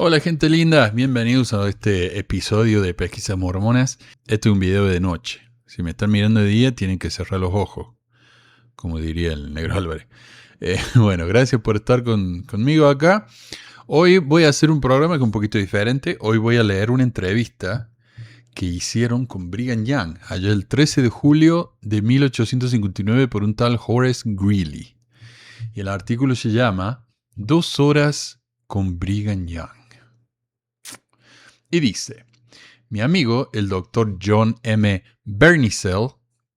Hola gente linda, bienvenidos a este episodio de Pesquisas Mormonas. Este es un video de noche. Si me están mirando de día tienen que cerrar los ojos, como diría el negro Álvarez. Bueno, gracias por estar conmigo acá. Hoy voy a hacer un programa que es un poquito diferente. Hoy voy a leer una entrevista que hicieron con Brigham Young, allá el 13 de julio de 1859 por un tal Horace Greeley. Y el artículo se llama 2 horas con Brigham Young. Y dice, mi amigo, el doctor John M. Bernicel,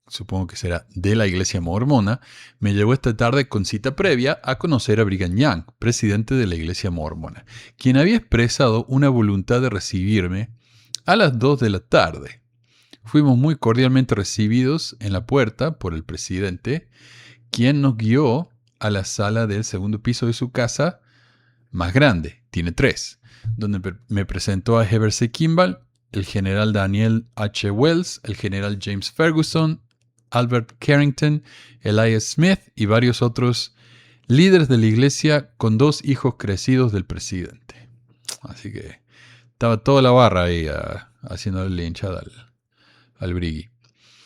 supongo que será de la Iglesia Mormona, me llevó esta tarde con cita previa a conocer a Brigham Young, presidente de la Iglesia Mormona, quien había expresado una voluntad de recibirme a las 2 de la tarde. Fuimos muy cordialmente recibidos en la puerta por el presidente, quien nos guió a la sala del segundo piso de su casa, más grande, tiene 3, donde me presentó a Heber C. Kimball, el general Daniel H. Wells, el general James Ferguson, Albert Carrington, Elias Smith y varios otros líderes de la iglesia con 2 hijos crecidos del presidente. Así que estaba toda la barra ahí haciéndole hinchada al Briggy.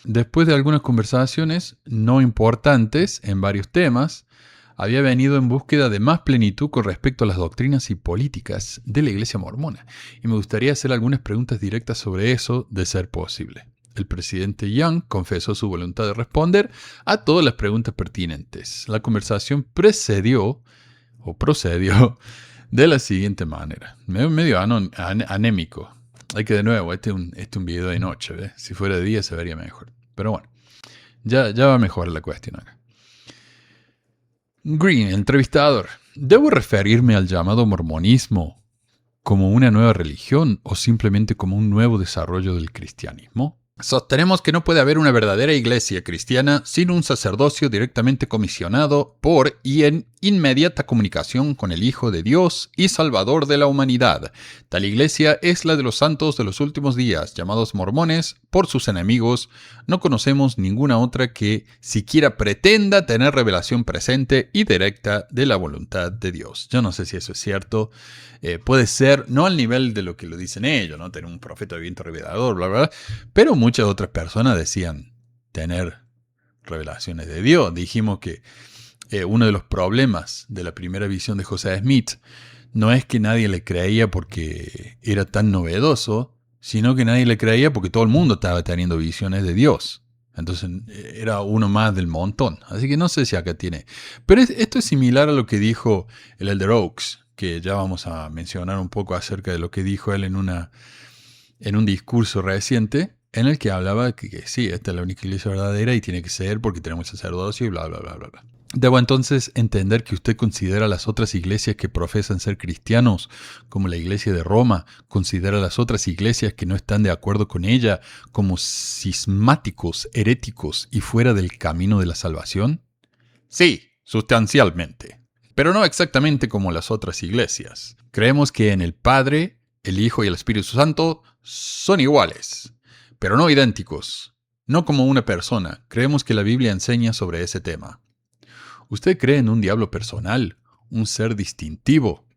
Después de algunas conversaciones no importantes en varios temas, había venido en búsqueda de más plenitud con respecto a las doctrinas y políticas de la Iglesia Mormona, y me gustaría hacer algunas preguntas directas sobre eso, de ser posible. El presidente Young confesó su voluntad de responder a todas las preguntas pertinentes. La conversación procedió de la siguiente manera. Medio anémico. Hay que de nuevo, este es un video de noche, ¿ves? Si fuera de día se vería mejor. Pero bueno, ya va a mejorar la cuestión acá. Green, entrevistador. ¿Debo referirme al llamado mormonismo como una nueva religión o simplemente como un nuevo desarrollo del cristianismo? Sostenemos que no puede haber una verdadera iglesia cristiana sin un sacerdocio directamente comisionado por y en inmediata comunicación con el Hijo de Dios y Salvador de la humanidad. Tal iglesia es la de los santos de los últimos días, llamados mormones por sus enemigos. No conocemos ninguna otra que siquiera pretenda tener revelación presente y directa de la voluntad de Dios. Yo no sé si eso es cierto. Puede ser, no al nivel de lo que lo dicen ellos, ¿no? Tener un profeta de viento revelador, bla, bla, bla, pero muchas otras personas decían tener revelaciones de Dios. Dijimos que uno de los problemas de la primera visión de José Smith no es que nadie le creía porque era tan novedoso, sino que nadie le creía porque todo el mundo estaba teniendo visiones de Dios. Entonces era uno más del montón. Así que no sé si acá tiene. Pero esto es similar a lo que dijo el Elder Oaks, que ya vamos a mencionar un poco acerca de lo que dijo él en un discurso reciente, en el que hablaba que sí, esta es la única iglesia verdadera y tiene que ser porque tenemos sacerdocio y bla, bla, bla, bla, bla. Debo entonces entender que usted considera las otras iglesias que profesan ser cristianos, como la iglesia de Roma, considera las otras iglesias que no están de acuerdo con ella como cismáticos, heréticos y fuera del camino de la salvación. Sí, sustancialmente, pero no exactamente como las otras iglesias. Creemos que en el Padre, el Hijo y el Espíritu Santo son iguales, pero no idénticos. No como una persona. Creemos que la Biblia enseña sobre ese tema. ¿Usted cree en un diablo personal? ¿Un ser distintivo?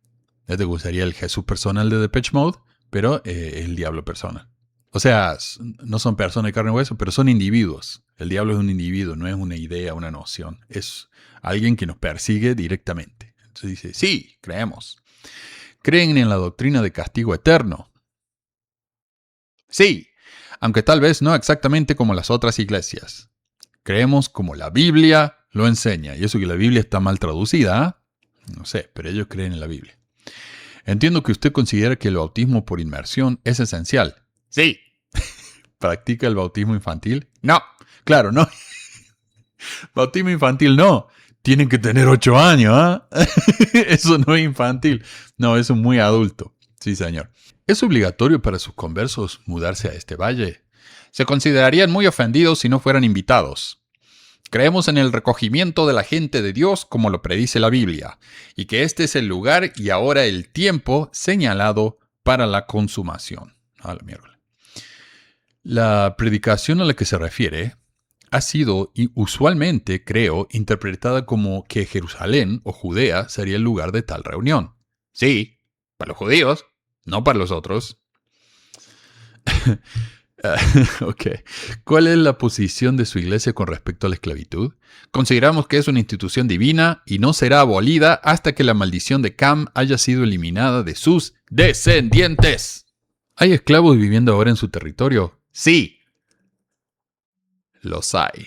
¿Le te gustaría el Jesús personal de Depeche Mode? Pero el diablo personal. O sea, no son personas de carne y hueso, pero son individuos. El diablo es un individuo, no es una idea, una noción. Es alguien que nos persigue directamente. Entonces dice, sí, creemos. ¿Creen en la doctrina de castigo eterno? Sí, aunque tal vez no exactamente como las otras iglesias. Creemos como la Biblia lo enseña. Y eso que la Biblia está mal traducida, ¿eh? No sé, pero ellos creen en la Biblia. Entiendo que usted considera que el bautismo por inmersión es esencial. Sí. ¿Practica el bautismo infantil? No. Claro, no. Bautismo infantil no. Tienen que tener 8 años, ¿ah? Eso no es infantil. No, eso es muy adulto. Sí, señor. ¿Es obligatorio para sus conversos mudarse a este valle? Se considerarían muy ofendidos si no fueran invitados. Creemos en el recogimiento de la gente de Dios como lo predice la Biblia, y que este es el lugar y ahora el tiempo señalado para la consumación. A la mierda. La predicación a la que se refiere ha sido usualmente, creo, interpretada como que Jerusalén o Judea sería el lugar de tal reunión. Sí, Para los judíos, no para los otros. Ok. ¿Cuál es la posición de su iglesia con respecto a la esclavitud? Consideramos que es una institución divina y no será abolida hasta que la maldición de Cam haya sido eliminada de sus descendientes. ¿Hay esclavos viviendo ahora en su territorio? Sí, los hay.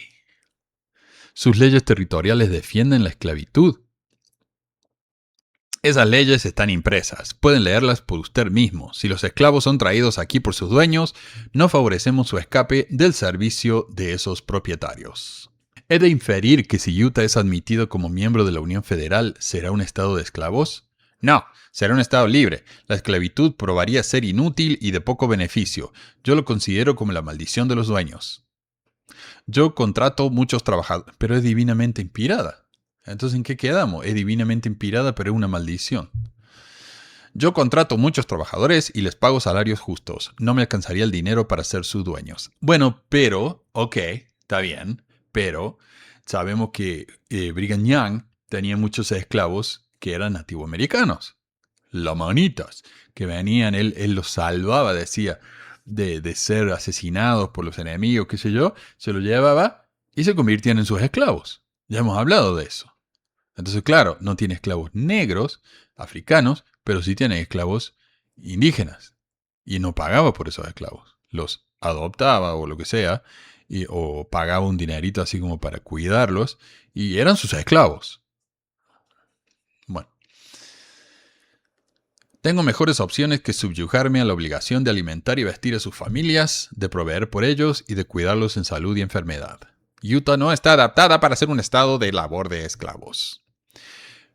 ¿Sus leyes territoriales defienden la esclavitud? Esas leyes están impresas. Pueden leerlas por usted mismo. Si los esclavos son traídos aquí por sus dueños, no favorecemos su escape del servicio de esos propietarios. ¿He de inferir que si Utah es admitido como miembro de la Unión Federal, será un estado de esclavos? No, será un estado libre. La esclavitud probaría ser inútil y de poco beneficio. Yo lo considero como la maldición de los dueños. Yo contrato muchos trabajadores, pero es divinamente inspirada. Entonces, ¿en qué quedamos? Es divinamente inspirada, pero es una maldición. Yo contrato muchos trabajadores y les pago salarios justos. No me alcanzaría el dinero para ser sus dueños. Bueno, pero, ok, está bien, pero sabemos que Brigham Young tenía muchos esclavos que eran nativoamericanos. Lamanitas, que venían, él los salvaba, decía, de ser asesinados por los enemigos, qué sé yo, se los llevaba y se convirtían en sus esclavos. Ya hemos hablado de eso. Entonces, claro, no tiene esclavos negros, africanos, pero sí tiene esclavos indígenas. Y no pagaba por esos esclavos. Los adoptaba o lo que sea, o pagaba un dinerito así como para cuidarlos, y eran sus esclavos. Bueno. Tengo mejores opciones que subyugarme a la obligación de alimentar y vestir a sus familias, de proveer por ellos y de cuidarlos en salud y enfermedad. Utah no está adaptada para ser un estado de labor de esclavos.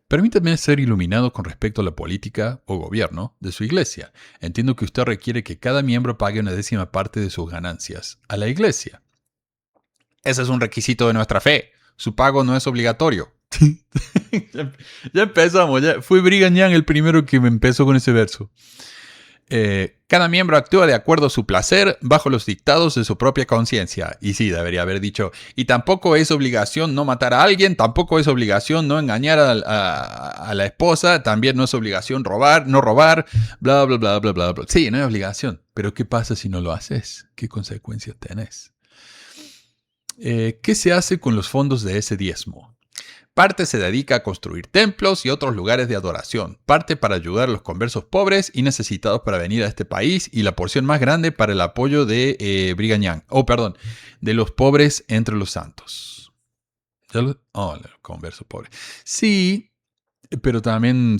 Permítame ser iluminado con respecto a la política o gobierno de su iglesia. Entiendo que usted requiere que cada miembro pague una 10ª parte de sus ganancias a la iglesia. Ese es un requisito de nuestra fe. Su pago no es obligatorio. Ya empezamos. Fue Brigham Young el primero que me empezó con ese verso. Cada miembro actúa de acuerdo a su placer, bajo los dictados de su propia conciencia. Y sí, debería haber dicho, y tampoco es obligación no matar a alguien, tampoco es obligación no engañar a la esposa, también no es obligación no robar, bla, bla, bla, bla, bla, bla. Sí, no es obligación, pero ¿qué pasa si no lo haces? ¿Qué consecuencias tenés? ¿Qué se hace con los fondos de ese diezmo? Parte se dedica a construir templos y otros lugares de adoración, parte para ayudar a los conversos pobres y necesitados para venir a este país, y la porción más grande para el apoyo de Brigham Young, de los pobres entre los santos. Los conversos pobres. Sí, pero también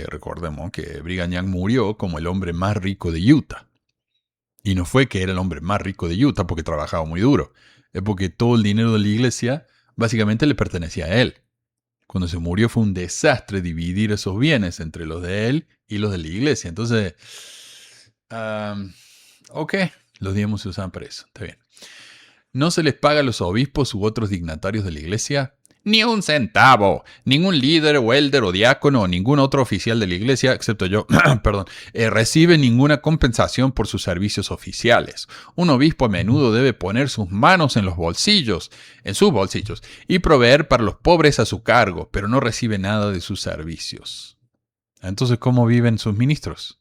recordemos que Brigham Young murió como el hombre más rico de Utah. Y no fue que era el hombre más rico de Utah porque trabajaba muy duro, es porque todo el dinero de la iglesia básicamente le pertenecía a él. Cuando se murió fue un desastre dividir esos bienes entre los de él y los de la iglesia. Entonces, los diezmos se usaban para eso. Está bien. ¿No se les paga a los obispos u otros dignatarios de la iglesia? Ni un centavo. Ningún líder o elder o diácono o ningún otro oficial de la iglesia, excepto yo, recibe ninguna compensación por sus servicios oficiales. Un obispo a menudo debe poner sus manos en sus bolsillos, y proveer para los pobres a su cargo, pero no recibe nada de sus servicios. Entonces, ¿cómo viven sus ministros?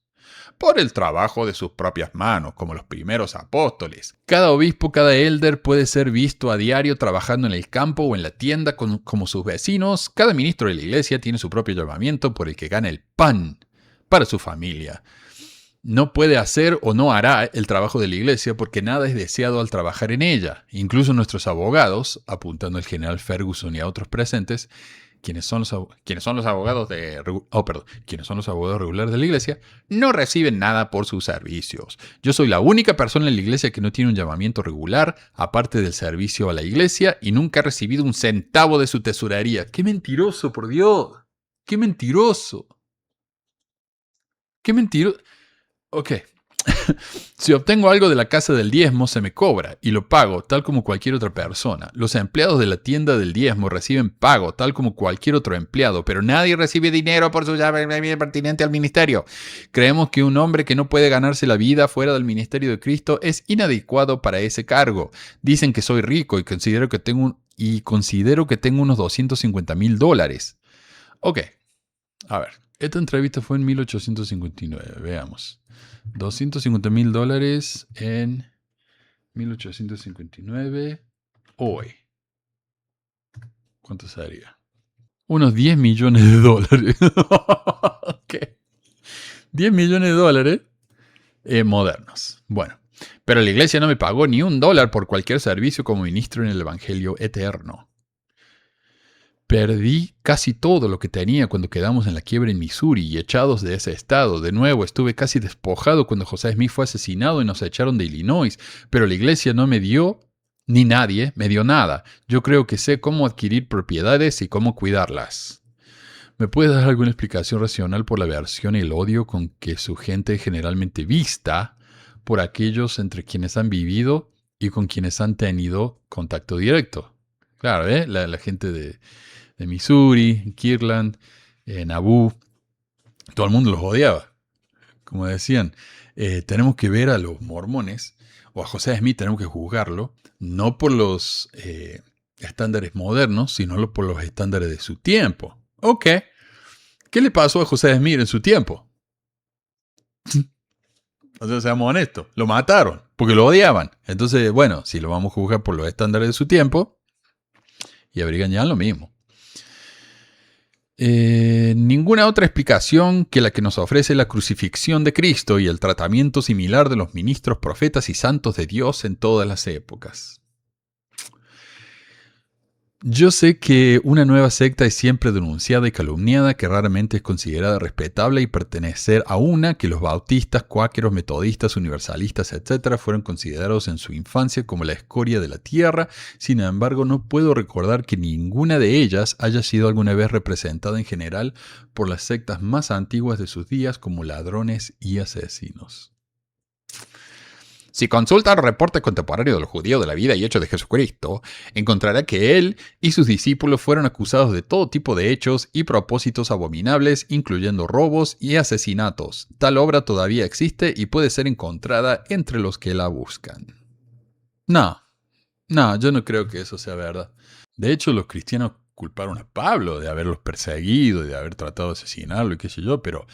Por el trabajo de sus propias manos, como los primeros apóstoles. Cada obispo, cada elder puede ser visto a diario trabajando en el campo o en la tienda como sus vecinos. Cada ministro de la iglesia tiene su propio llamamiento por el que gana el pan para su familia. No puede hacer o no hará el trabajo de la iglesia porque nada es deseado al trabajar en ella. Incluso nuestros abogados, apuntando al general Ferguson y a otros presentes, quienes son los abogados regulares de la iglesia, no reciben nada por sus servicios. Yo soy la única persona en la iglesia que no tiene un llamamiento regular, aparte del servicio a la iglesia, y nunca he recibido un centavo de su tesorería. ¡Qué mentiroso, por Dios! ¡Qué mentiroso! ¡Qué mentiroso! Ok. Si obtengo algo de la casa del diezmo, se me cobra y lo pago tal como cualquier otra persona. Los empleados de la tienda del diezmo reciben pago tal como cualquier otro empleado, pero nadie recibe dinero por su llave pertinente al ministerio. Creemos que un hombre que no puede ganarse la vida fuera del ministerio de Cristo es inadecuado para ese cargo. Dicen que soy rico y considero que tengo unos $250,000. Ok, a ver. Esta entrevista fue en 1859, veamos. $250,000 en 1859, hoy. ¿Cuánto sería? Unos 10 millones de dólares. ¿Qué? 10 millones de dólares modernos. Bueno, pero la iglesia no me pagó ni $1 por cualquier servicio como ministro en el Evangelio eterno. Perdí casi todo lo que tenía cuando quedamos en la quiebra en Missouri y echados de ese estado. De nuevo, estuve casi despojado cuando José Smith fue asesinado y nos echaron de Illinois, pero la iglesia no me dio, ni nadie me dio nada. Yo creo que sé cómo adquirir propiedades y cómo cuidarlas. ¿Me puede dar alguna explicación racional por la aversión y el odio con que su gente es generalmente vista por aquellos entre quienes han vivido y con quienes han tenido contacto directo? Claro, la gente de Missouri, Kirtland, Nauvoo, todo el mundo los odiaba. Como decían, tenemos que ver a los mormones, o a José Smith tenemos que juzgarlo, no por los estándares modernos, sino por los estándares de su tiempo. Ok, ¿qué le pasó a José Smith en su tiempo? O sea, seamos honestos, lo mataron, porque lo odiaban. Entonces, bueno, si lo vamos a juzgar por los estándares de su tiempo, y a Brigham Young lo mismo. Ninguna otra explicación que la que nos ofrece la crucifixión de Cristo y el tratamiento similar de los ministros, profetas y santos de Dios en todas las épocas. Yo sé que una nueva secta es siempre denunciada y calumniada, que raramente es considerada respetable y pertenecer a una que los bautistas, cuáqueros, metodistas, universalistas, etc. fueron considerados en su infancia como la escoria de la tierra. Sin embargo, no puedo recordar que ninguna de ellas haya sido alguna vez representada en general por las sectas más antiguas de sus días como ladrones y asesinos. Si consulta el reporte contemporáneo de los judíos de la vida y hechos de Jesucristo, encontrará que él y sus discípulos fueron acusados de todo tipo de hechos y propósitos abominables, incluyendo robos y asesinatos. Tal obra todavía existe y puede ser encontrada entre los que la buscan. No, yo no creo que eso sea verdad. De hecho, los cristianos culparon a Pablo de haberlos perseguido y de haber tratado de asesinarlo y qué sé yo, pero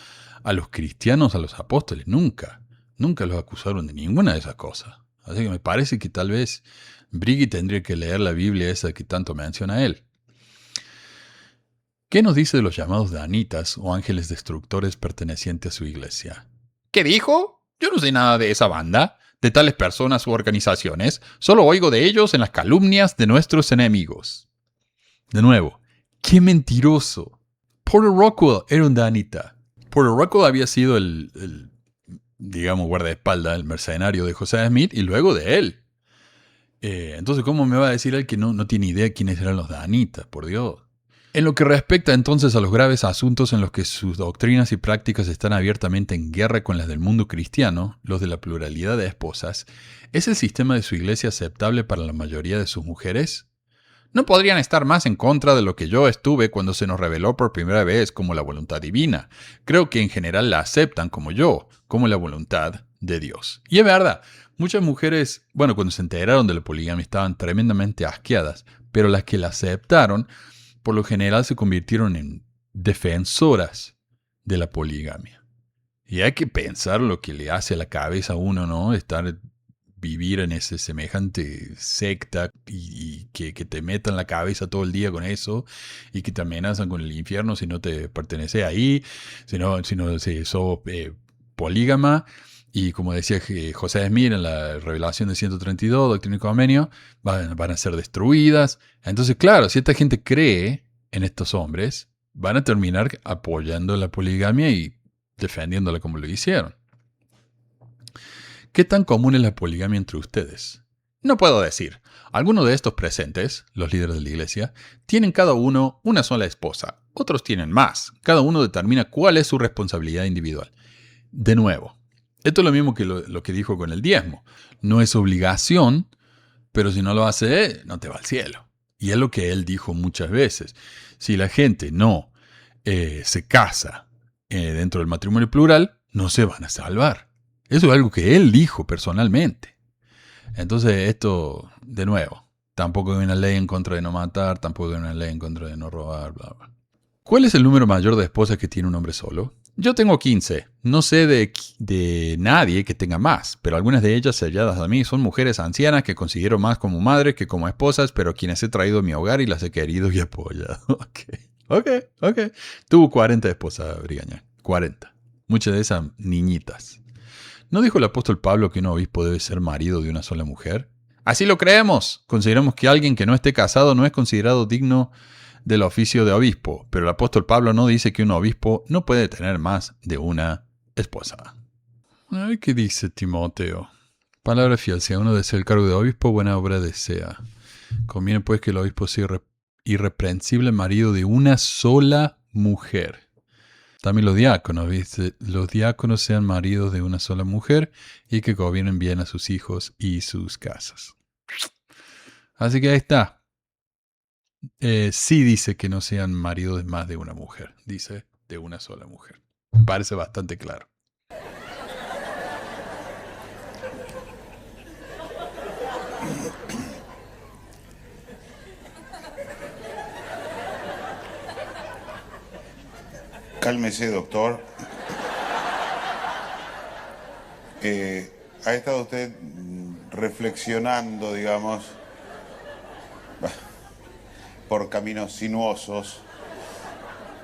a los cristianos, a los apóstoles, nunca los acusaron de ninguna de esas cosas. Así que me parece que tal vez Briggy tendría que leer la Biblia esa que tanto menciona él. ¿Qué nos dice de los llamados danitas o ángeles destructores pertenecientes a su iglesia? ¿Qué dijo? Yo no sé nada de esa banda, de tales personas u organizaciones. Solo oigo de ellos en las calumnias de nuestros enemigos. De nuevo, ¡qué mentiroso! Porter Rockwell era un danita. Porter Rockwell había sido el digamos, guardaespaldas, el mercenario de José Smith y luego de él. Entonces, ¿cómo me va a decir él que no tiene idea quiénes eran los danitas? Por Dios. En lo que respecta entonces a los graves asuntos en los que sus doctrinas y prácticas están abiertamente en guerra con las del mundo cristiano, los de la pluralidad de esposas, ¿es el sistema de su iglesia aceptable para la mayoría de sus mujeres? No podrían estar más en contra de lo que yo estuve cuando se nos reveló por primera vez como la voluntad divina. Creo que en general la aceptan como yo, como la voluntad de Dios. Y es verdad, muchas mujeres, cuando se enteraron de la poligamia estaban tremendamente asqueadas, pero las que la aceptaron, por lo general se convirtieron en defensoras de la poligamia. Y hay que pensar lo que le hace a la cabeza a uno, ¿no? Vivir en ese semejante secta y que te metan la cabeza todo el día con eso y que te amenazan con el infierno si no te pertenece ahí, si sos polígama. Y como decía José Smith en la Revelación de 132, Doctrina y Convenio, van a ser destruidas. Entonces, claro, si esta gente cree en estos hombres, van a terminar apoyando la poligamia y defendiéndola como lo hicieron. ¿Qué tan común es la poligamia entre ustedes? No puedo decir. Algunos de estos presentes, los líderes de la iglesia, tienen cada uno una sola esposa. Otros tienen más. Cada uno determina cuál es su responsabilidad individual. De nuevo, esto es lo mismo que lo que dijo con el diezmo. No es obligación, pero si no lo hace, no te va al cielo. Y es lo que él dijo muchas veces. Si la gente no se casa dentro del matrimonio plural, no se van a salvar. Eso es algo que él dijo personalmente. Entonces esto, de nuevo, tampoco hay una ley en contra de no matar, tampoco hay una ley en contra de no robar, bla, bla. ¿Cuál es el número mayor de esposas que tiene un hombre solo? Yo tengo 15. No sé de nadie que tenga más, pero algunas de ellas, selladas a mí, son mujeres ancianas que considero más como madres que como esposas, pero quienes he traído a mi hogar y las he querido y apoyado. Ok. Tuvo 40 esposas, Brigaña. 40. Muchas de esas niñitas. ¿No dijo el apóstol Pablo que un obispo debe ser marido de una sola mujer? Así lo creemos. Consideramos que alguien que no esté casado no es considerado digno del oficio de obispo, pero el apóstol Pablo no dice que un obispo no puede tener más de una esposa. Ay, ¿qué dice Timoteo? Palabra fiel, si a uno desea el cargo de obispo, buena obra desea. Conviene pues que el obispo sea irreprensible marido de una sola mujer. También los diáconos, ¿viste? Los diáconos sean maridos de una sola mujer y que gobiernen bien a sus hijos y sus casas. Así que ahí está. Sí dice que no sean maridos de más de una mujer. Dice de una sola mujer. Parece bastante claro. Cálmese, doctor. ¿Ha estado usted reflexionando, digamos, por caminos sinuosos?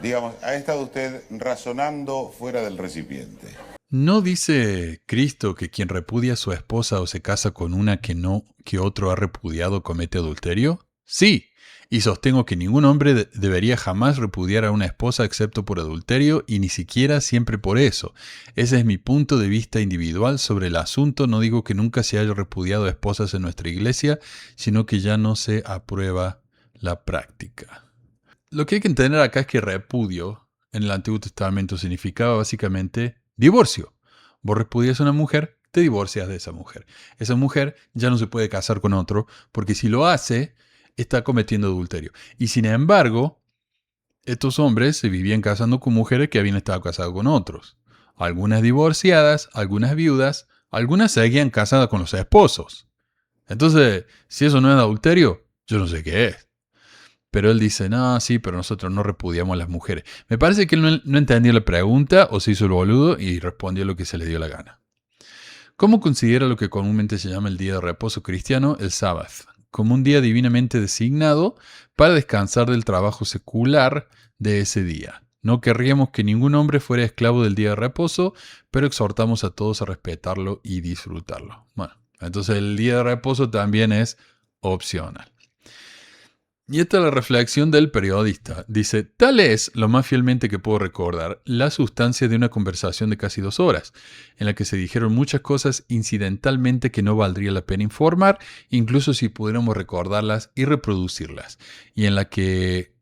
Digamos, ¿ha estado usted razonando fuera del recipiente? ¿No dice Cristo que quien repudia a su esposa o se casa con una que otro ha repudiado comete adulterio? Sí, y sostengo que ningún hombre debería jamás repudiar a una esposa excepto por adulterio y ni siquiera siempre por eso. Ese es mi punto de vista individual sobre el asunto. No digo que nunca se haya repudiado a esposas en nuestra iglesia, sino que ya no se aprueba la práctica. Lo que hay que entender acá es que repudio en el Antiguo Testamento significaba básicamente divorcio. Vos repudias a una mujer, te divorcias de esa mujer. Esa mujer ya no se puede casar con otro, porque si lo hace, está cometiendo adulterio. Y sin embargo, estos hombres se vivían casando con mujeres que habían estado casadas con otros. Algunas divorciadas, algunas viudas, algunas seguían casadas con los esposos. Entonces, si eso no es adulterio, yo no sé qué es. Pero él dice, no, sí, pero nosotros no repudiamos a las mujeres. Me parece que él no entendió la pregunta o se hizo el boludo y respondió lo que se le dio la gana. ¿Cómo considera lo que comúnmente se llama el día de reposo cristiano, el Sabbath? Como un día divinamente designado para descansar del trabajo secular de ese día. No querríamos que ningún hombre fuera esclavo del día de reposo, pero exhortamos a todos a respetarlo y disfrutarlo. Bueno, entonces el día de reposo también es opcional. Y esta es la reflexión del periodista. Dice, tal es, lo más fielmente que puedo recordar, la sustancia de una conversación de casi 2 horas, en la que se dijeron muchas cosas incidentalmente que no valdría la pena informar, incluso si pudiéramos recordarlas y reproducirlas, y en la que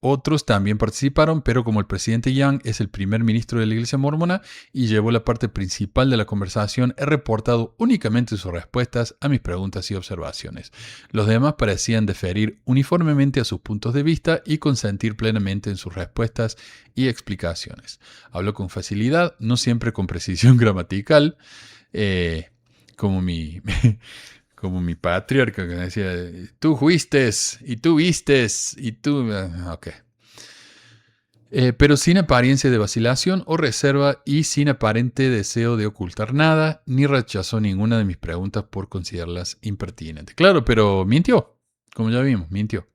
otros también participaron, pero como el presidente Young es el primer ministro de la Iglesia Mormona y llevó la parte principal de la conversación, he reportado únicamente sus respuestas a mis preguntas y observaciones. Los demás parecían deferir uniformemente a sus puntos de vista y consentir plenamente en sus respuestas y explicaciones. Habló con facilidad, no siempre con precisión gramatical, como mi patriarca que me decía, tú fuistes, y tú vistes, y tú... Ok. Pero sin apariencia de vacilación o reserva y sin aparente deseo de ocultar nada, ni rechazó ninguna de mis preguntas por considerarlas impertinentes. Claro, pero mintió, como ya vimos, mintió.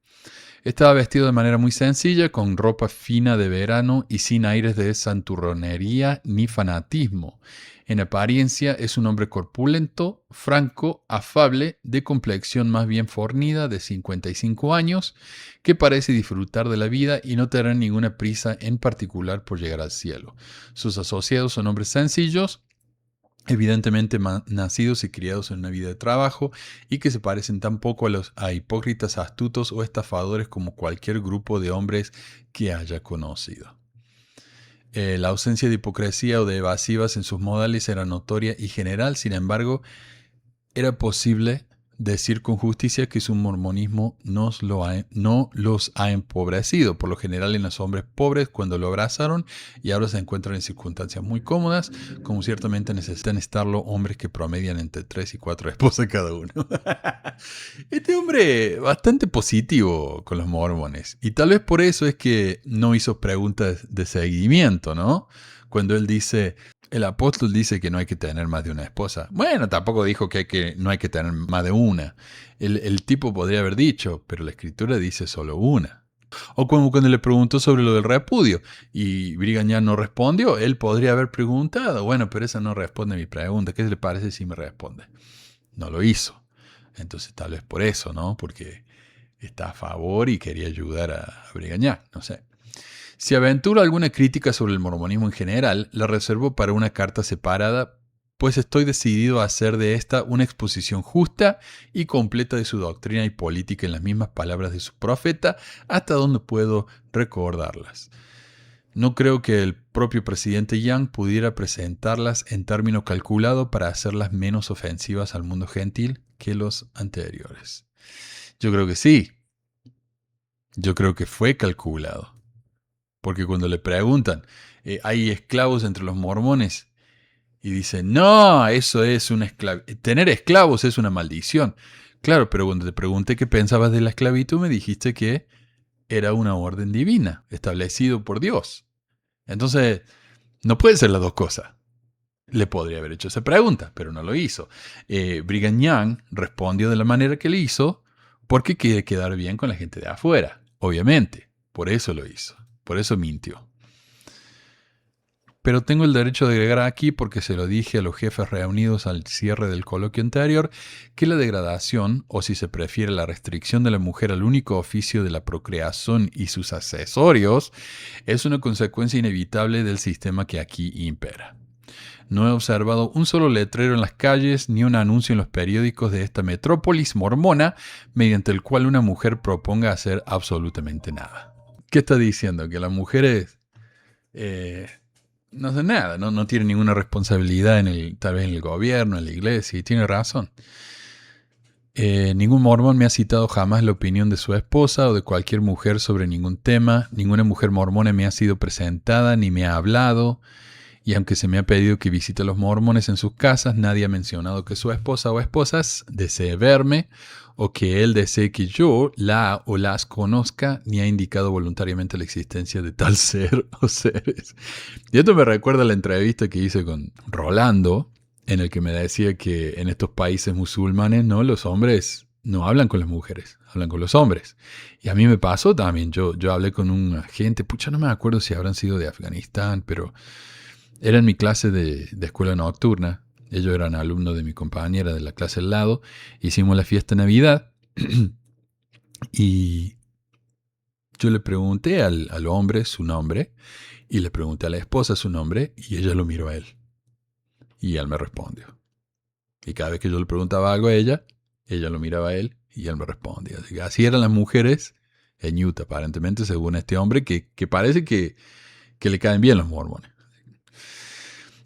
Estaba vestido de manera muy sencilla, con ropa fina de verano y sin aires de santurronería ni fanatismo. En apariencia es un hombre corpulento, franco, afable, de complexión más bien fornida, de 55 años, que parece disfrutar de la vida y no tener ninguna prisa en particular por llegar al cielo. Sus asociados son hombres sencillos, evidentemente nacidos y criados en una vida de trabajo y que se parecen tan poco a hipócritas astutos o estafadores como cualquier grupo de hombres que haya conocido. La ausencia de hipocresía o de evasivas en sus modales era notoria y general, sin embargo, era posible decir con justicia que su mormonismo no los ha empobrecido. Por lo general en los hombres pobres cuando lo abrazaron y ahora se encuentran en circunstancias muy cómodas, como ciertamente necesitan estarlo hombres que promedian entre 3 y 4 esposas cada uno. Este hombre bastante positivo con los mormones. Y tal vez por eso es que no hizo preguntas de seguimiento, ¿no? Cuando él dice... El apóstol dice que no hay que tener más de una esposa. Bueno, tampoco dijo que no hay que tener más de una. El tipo podría haber dicho, pero la escritura dice solo una. O como cuando le preguntó sobre lo del repudio y Brigham Young no respondió, él podría haber preguntado, bueno, pero esa no responde a mi pregunta, ¿qué le parece si me responde? No lo hizo. Entonces tal vez por eso, ¿no? Porque está a favor y quería ayudar a Brigham Young, no sé. Si aventuro alguna crítica sobre el mormonismo en general, la reservo para una carta separada, pues estoy decidido a hacer de esta una exposición justa y completa de su doctrina y política en las mismas palabras de su profeta, hasta donde puedo recordarlas. No creo que el propio presidente Young pudiera presentarlas en términos calculados para hacerlas menos ofensivas al mundo gentil que los anteriores. Yo creo que sí. Yo creo que fue calculado. Porque cuando le preguntan, ¿hay esclavos entre los mormones? Y dice, no, eso es una tener esclavos es una maldición. Claro, pero cuando te pregunté qué pensabas de la esclavitud, me dijiste que era una orden divina, establecido por Dios. Entonces, no puede ser las dos cosas. Le podría haber hecho esa pregunta, pero no lo hizo. Brigham Young respondió de la manera que le hizo porque quiere quedar bien con la gente de afuera, obviamente. Por eso lo hizo. Por eso mintió. Pero tengo el derecho de agregar aquí, porque se lo dije a los jefes reunidos al cierre del coloquio anterior, que la degradación, o si se prefiere la restricción de la mujer al único oficio de la procreación y sus accesorios, es una consecuencia inevitable del sistema que aquí impera. No he observado un solo letrero en las calles ni un anuncio en los periódicos de esta metrópolis mormona mediante el cual una mujer proponga hacer absolutamente nada. ¿Qué está diciendo? Que las mujeres no hacen nada, no tienen ninguna responsabilidad tal vez en el gobierno, en la iglesia, y tiene razón. Ningún mormón me ha citado jamás la opinión de su esposa o de cualquier mujer sobre ningún tema. Ninguna mujer mormona me ha sido presentada ni me ha hablado. Y aunque se me ha pedido que visite a los mormones en sus casas, nadie ha mencionado que su esposa o esposas desee verme o que él desee que yo la o las conozca, ni ha indicado voluntariamente la existencia de tal ser o seres. Y esto me recuerda a la entrevista que hice con Rolando, en el que me decía que en estos países musulmanes, ¿no?, los hombres no hablan con las mujeres, hablan con los hombres. Y a mí me pasó también. Yo hablé con un agente, no me acuerdo si habrán sido de Afganistán, pero era en mi clase de escuela nocturna. Ellos eran alumnos de mi compañera de la clase al lado. Hicimos la fiesta de Navidad y yo le pregunté al hombre su nombre y le pregunté a la esposa su nombre y ella lo miró a él. Y él me respondió. Y cada vez que yo le preguntaba algo a ella lo miraba a él y él me respondía. Así eran las mujeres en Utah, aparentemente, según este hombre, que parece que le caen bien los mormones.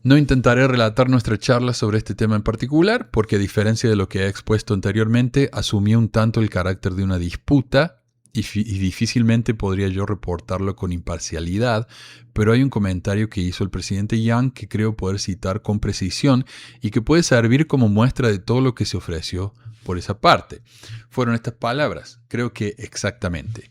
No intentaré relatar nuestra charla sobre este tema en particular, porque a diferencia de lo que he expuesto anteriormente, asumió un tanto el carácter de una disputa y difícilmente podría yo reportarlo con imparcialidad, pero hay un comentario que hizo el presidente Young que creo poder citar con precisión y que puede servir como muestra de todo lo que se ofreció por esa parte. Fueron estas palabras, creo que exactamente.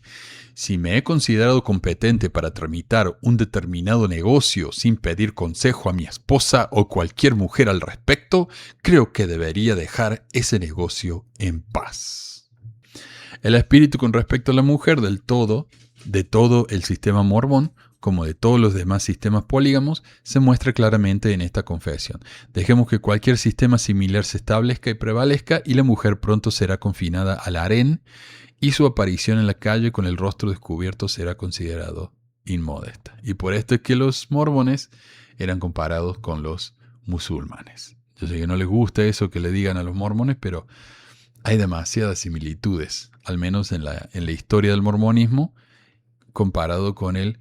Si me he considerado competente para tramitar un determinado negocio sin pedir consejo a mi esposa o cualquier mujer al respecto, creo que debería dejar ese negocio en paz. El espíritu con respecto a la mujer de todo el sistema mormón, como de todos los demás sistemas polígamos, se muestra claramente en esta confesión. Dejemos que cualquier sistema similar se establezca y prevalezca y la mujer pronto será confinada al harén y su aparición en la calle con el rostro descubierto será considerado inmodesta. Y por esto es que los mormones eran comparados con los musulmanes. Yo sé que no les gusta eso que le digan a los mormones, pero hay demasiadas similitudes, al menos en la historia del mormonismo, comparado con el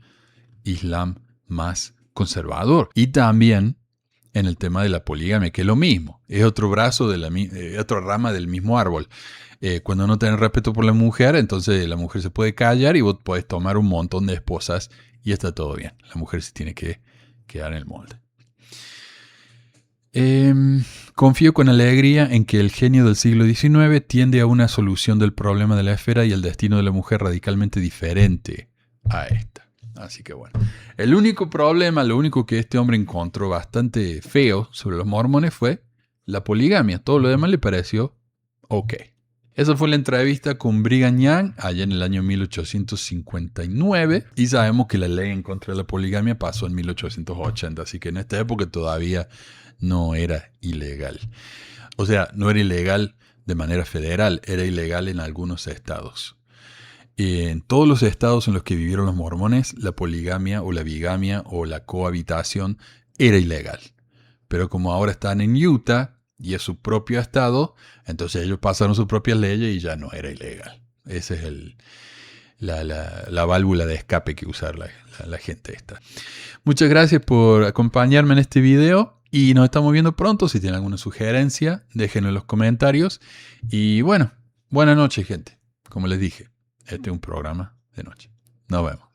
Islam más conservador. Y también en el tema de la poligamia, que es lo mismo, es otro brazo de otra rama del mismo árbol. Cuando no tenés respeto por la mujer, entonces la mujer se puede callar y vos podés tomar un montón de esposas y está todo bien. La mujer se tiene que quedar en el molde. Confío con alegría en que el genio del siglo XIX tiende a una solución del problema de la esfera y el destino de la mujer radicalmente diferente a esta. Así que bueno, el único problema, lo único que este hombre encontró bastante feo sobre los mormones fue la poligamia. Todo lo demás le pareció ok. Esa fue la entrevista con Brigham Young allá en el año 1859 y sabemos que la ley en contra de la poligamia pasó en 1880, así que en esta época todavía no era ilegal. O sea, no era ilegal de manera federal, era ilegal en algunos estados. En todos los estados en los que vivieron los mormones, la poligamia o la bigamia o la cohabitación era ilegal. Pero como ahora están en Utah y es su propio estado, entonces ellos pasaron sus propias leyes y ya no era ilegal. Esa es la válvula de escape que usa la gente esta. Muchas gracias por acompañarme en este video y nos estamos viendo pronto. Si tienen alguna sugerencia, déjenlo en los comentarios. Y bueno, buenas noches, gente. Como les dije, este es un programa de noche. Nos vemos.